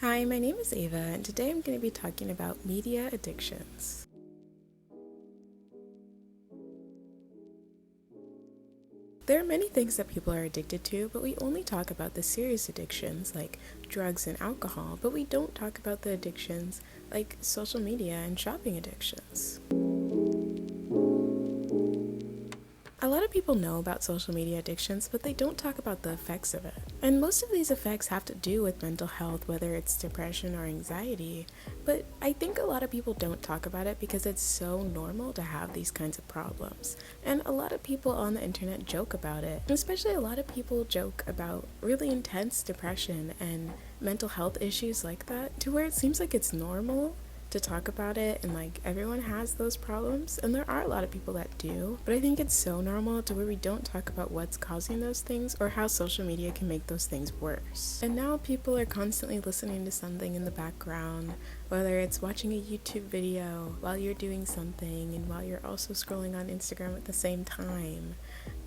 Hi, my name is Ava, and today I'm going to be talking about media addictions. There are many things that people are addicted to, but we only talk about the serious addictions like drugs and alcohol, but we don't talk about the addictions like social media and shopping addictions. A lot of people know about social media addictions, but they don't talk about the effects of it. And most of these effects have to do with mental health, whether it's depression or anxiety. But I think a lot of people don't talk about it because it's so normal to have these kinds of problems. And a lot of people on the internet joke about it. And especially a lot of people joke about really intense depression and mental health issues like that, to where it seems like it's normal to talk about it and like everyone has those problems, and there are a lot of people that do, but I think it's so normal to where we don't talk about what's causing those things or how social media can make those things worse. And now people are constantly listening to something in the background, whether it's watching a YouTube video while you're doing something and while you're also scrolling on Instagram at the same time.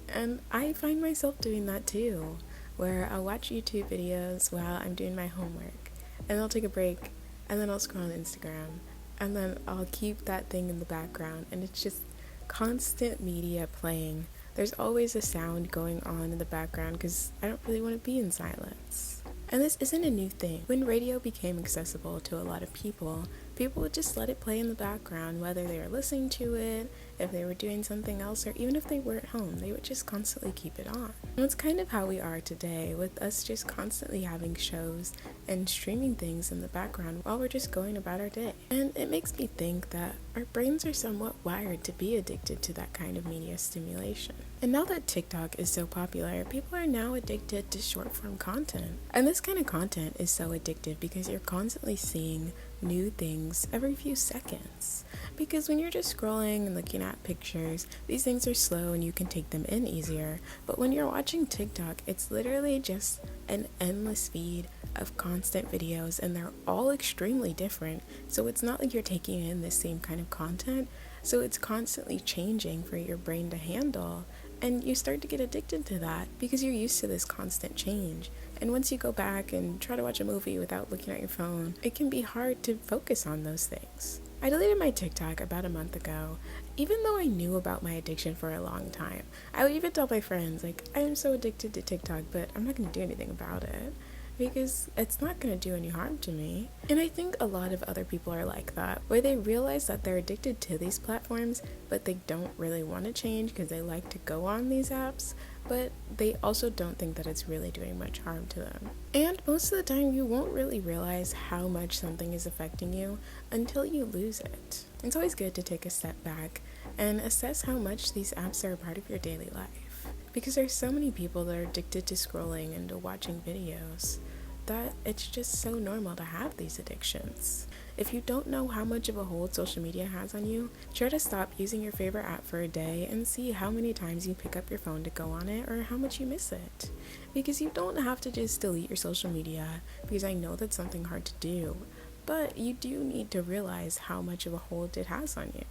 And I find myself doing that too, where I'll watch YouTube videos while I'm doing my homework, and I'll take a break, and then I'll scroll on Instagram, and then I'll keep that thing in the background, and it's just constant media playing. There's always a sound going on in the background because I don't really want to be in silence. And this isn't a new thing. When radio became accessible to a lot of people would just let it play in the background, whether they were listening to it, if they were doing something else, or even if they were at home, they would just constantly keep it on. And it's kind of how we are today, with us just constantly having shows and streaming things in the background while we're just going about our day. And it makes me think that our brains are somewhat wired to be addicted to that kind of media stimulation. And now that TikTok is so popular, people are now addicted to short form content. And this kind of content is so addictive because you're constantly seeing new things every few seconds. Because when you're just scrolling and looking at pictures, these things are slow and you can take them in easier. But when you're watching TikTok, it's literally just an endless feed of constant videos, and they're all extremely different. So it's not like you're taking in the same kind of content. So it's constantly changing for your brain to handle. And you start to get addicted to that because you're used to this constant change. And once you go back and try to watch a movie without looking at your phone, it can be hard to focus on those things. I deleted my TikTok about a month ago, even though I knew about my addiction for a long time. I would even tell my friends, like, I am so addicted to TikTok, but I'm not going to do anything about it, because it's not going to do any harm to me. And I think a lot of other people are like that, where they realize that they're addicted to these platforms, but they don't really want to change because they like to go on these apps, but they also don't think that it's really doing much harm to them. And most of the time, you won't really realize how much something is affecting you until you lose it. It's always good to take a step back and assess how much these apps are a part of your daily life. Because there's so many people that are addicted to scrolling and to watching videos that it's just so normal to have these addictions. If you don't know how much of a hold social media has on you, try to stop using your favorite app for a day and see how many times you pick up your phone to go on it or how much you miss it. Because you don't have to just delete your social media, because I know that's something hard to do, but you do need to realize how much of a hold it has on you.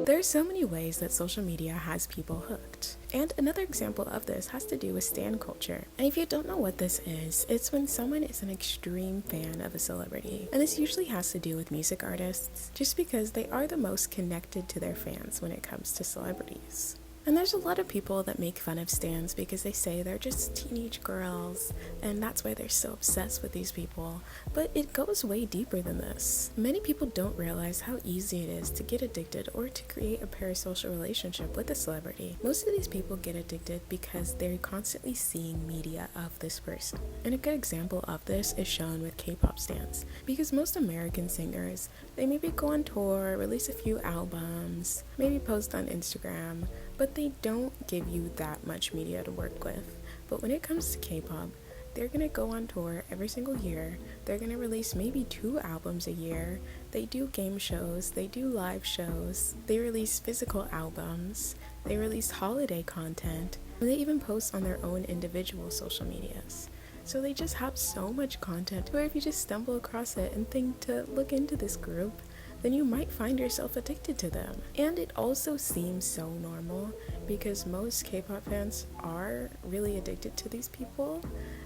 There are so many ways that social media has people hooked. And another example of this has to do with stan culture. And if you don't know what this is, it's when someone is an extreme fan of a celebrity. And this usually has to do with music artists, just because they are the most connected to their fans when it comes to celebrities. And there's a lot of people that make fun of stans because they say they're just teenage girls, and that's why they're so obsessed with these people. But it goes way deeper than this. Many people don't realize how easy it is to get addicted or to create a parasocial relationship with a celebrity. Most of these people get addicted because they're constantly seeing media of this person. And a good example of this is shown with K-pop stans, because most American singers, they maybe go on tour, release a few albums, maybe post on Instagram, but they don't give you that much media to work with. But when it comes to K-pop, they're gonna go on tour every single year. They're gonna release maybe 2 albums a year. They do game shows, they do live shows, they release physical albums, they release holiday content, and they even post on their own individual social medias. So they just have so much content where if you just stumble across it and think to look into this group, then you might find yourself addicted to them. And it also seems so normal because most K-pop fans are really addicted to these people,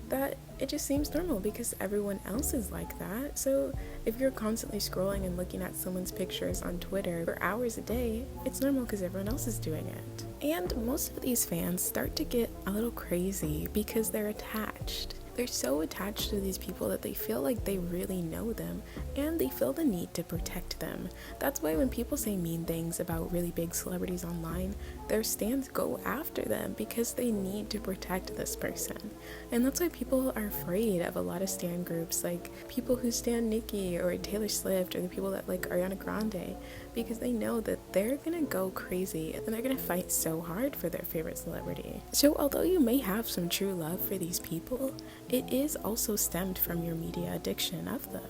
that it just seems normal because everyone else is like that. So if you're constantly scrolling and looking at someone's pictures on Twitter for hours a day, it's normal because everyone else is doing it. And most of these fans start to get a little crazy because they're attached. They're so attached to these people that they feel like they really know them, and they feel the need to protect them. That's why when people say mean things about really big celebrities online, their stans go after them because they need to protect this person. And that's why people are afraid of a lot of stan groups, like people who stan Nicki or Taylor Swift, or the people that like Ariana Grande, because they know that they're gonna go crazy and they're gonna fight so hard for their favorite celebrity. So although you may have some true love for these people, it is also stemmed from your media addiction of them.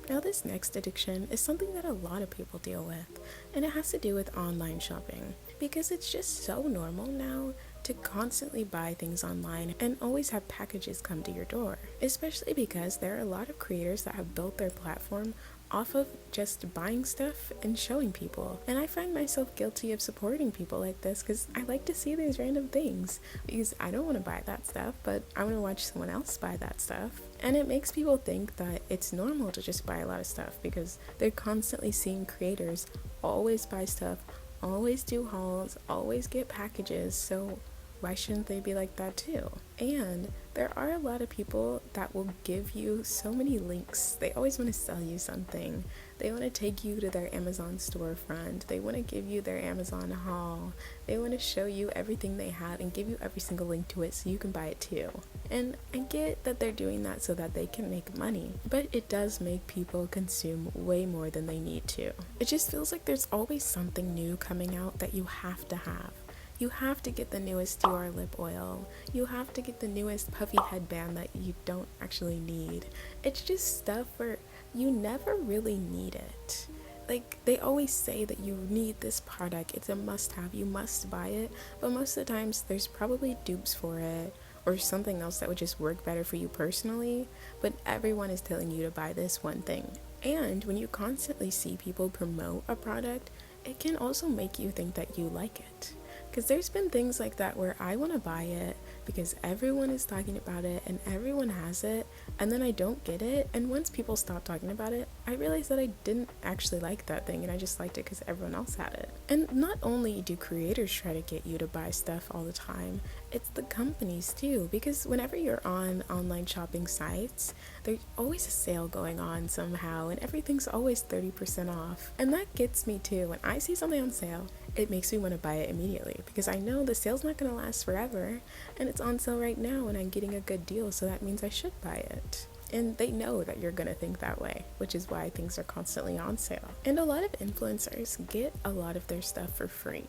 Now this next addiction is something that a lot of people deal with, and it has to do with online shopping, because it's just so normal now to constantly buy things online and always have packages come to your door, especially because there are a lot of creators that have built their platform off of just buying stuff and showing people. And I find myself guilty of supporting people like this because I like to see these random things, because I don't want to buy that stuff, but I want to watch someone else buy that stuff. And it makes people think that it's normal to just buy a lot of stuff because they're constantly seeing creators always buy stuff, always do hauls, always get packages, so why shouldn't they be like that too? And there are a lot of people that will give you so many links. They always want to sell you something. They want to take you to their Amazon storefront. They want to give you their Amazon haul. They want to show you everything they have and give you every single link to it so you can buy it too. And I get that they're doing that so that they can make money, but it does make people consume way more than they need to. It just feels like there's always something new coming out that you have to have. You have to get the newest Dior lip oil. You have to get the newest puffy headband that you don't actually need. It's just stuff where you never really need it. Like, they always say that you need this product. It's a must-have. You must buy it. But most of the times, there's probably dupes for it or something else that would just work better for you personally. But everyone is telling you to buy this one thing. And when you constantly see people promote a product, it can also make you think that you like it. Because there's been things like that where I want to buy it because everyone is talking about it and everyone has it, and then I don't get it, and once people stop talking about it, I realized that I didn't actually like that thing and I just liked it because everyone else had it. And not only do creators try to get you to buy stuff all the time, it's the companies too, because whenever you're on online shopping sites, there's always a sale going on somehow and everything's always 30% off. And that gets me too. When I see something on sale, it makes me want to buy it immediately because I know the sale's not going to last forever and it's on sale right now and I'm getting a good deal, so that means I should buy it. And they know that you're going to think that way, which is why things are constantly on sale. And a lot of influencers get a lot of their stuff for free.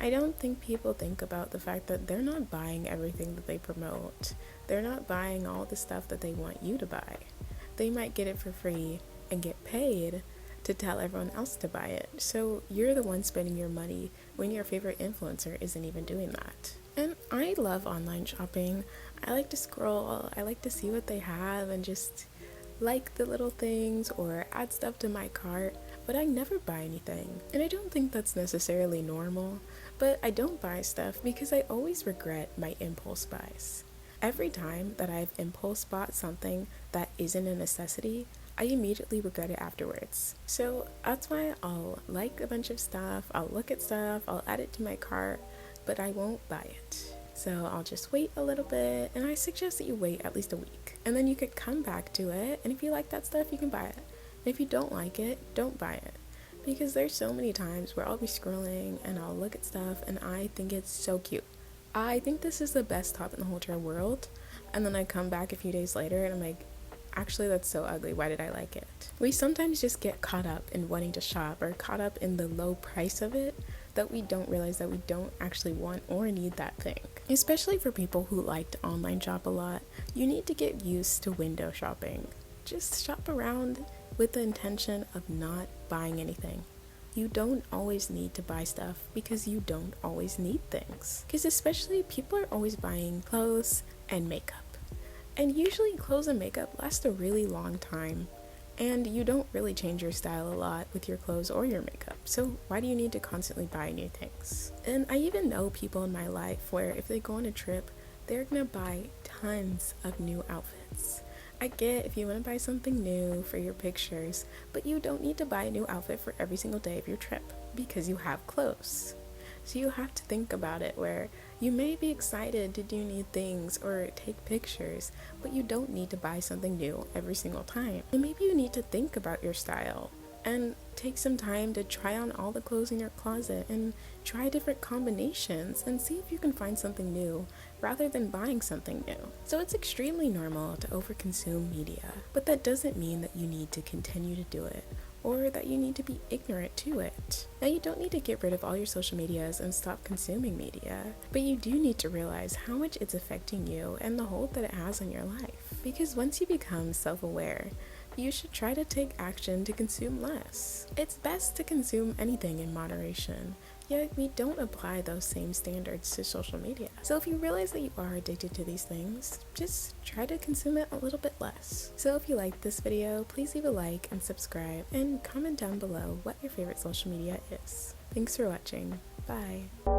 I don't think people think about the fact that they're not buying everything that they promote. They're not buying all the stuff that they want you to buy. They might get it for free and get paid to tell everyone else to buy it. So you're the one spending your money when your favorite influencer isn't even doing that. And I love online shopping. I like to scroll, I like to see what they have and just like the little things or add stuff to my cart, but I never buy anything. And I don't think that's necessarily normal, but I don't buy stuff because I always regret my impulse buys. Every time that I've impulse bought something that isn't a necessity, I immediately regret it afterwards. So that's why I'll like a bunch of stuff, I'll look at stuff, I'll add it to my cart, but I won't buy it. So I'll just wait a little bit, and I suggest that you wait at least a week. And then you could come back to it, and if you like that stuff, you can buy it. And if you don't like it, don't buy it. Because there's so many times where I'll be scrolling, and I'll look at stuff, and I think it's so cute. I think this is the best top in the whole entire world. And then I come back a few days later, and I'm like, actually that's so ugly, why did I like it? We sometimes just get caught up in wanting to shop or caught up in the low price of it that we don't realize that we don't actually want or need that thing. Especially for people who like to online shop a lot, you need to get used to window shopping. Just shop around with the intention of not buying anything. You don't always need to buy stuff because you don't always need things. Because especially people are always buying clothes and makeup. And usually clothes and makeup last a really long time. And you don't really change your style a lot with your clothes or your makeup, so why do you need to constantly buy new things? And I even know people in my life where if they go on a trip, they're gonna buy tons of new outfits. I get if you want to buy something new for your pictures, but you don't need to buy a new outfit for every single day of your trip because you have clothes. So you have to think about it where you may be excited to do new things or take pictures, but you don't need to buy something new every single time. And maybe you need to think about your style and take some time to try on all the clothes in your closet and try different combinations and see if you can find something new rather than buying something new. So it's extremely normal to overconsume media, but that doesn't mean that you need to continue to do it or that you need to be ignorant to it. Now, you don't need to get rid of all your social medias and stop consuming media, but you do need to realize how much it's affecting you and the hold that it has on your life. Because once you become self-aware, you should try to take action to consume less. It's best to consume anything in moderation, yet we don't apply those same standards to social media. So if you realize that you are addicted to these things, just try to consume it a little bit less. So if you liked this video, please leave a like and subscribe and comment down below what your favorite social media is. Thanks for watching. Bye.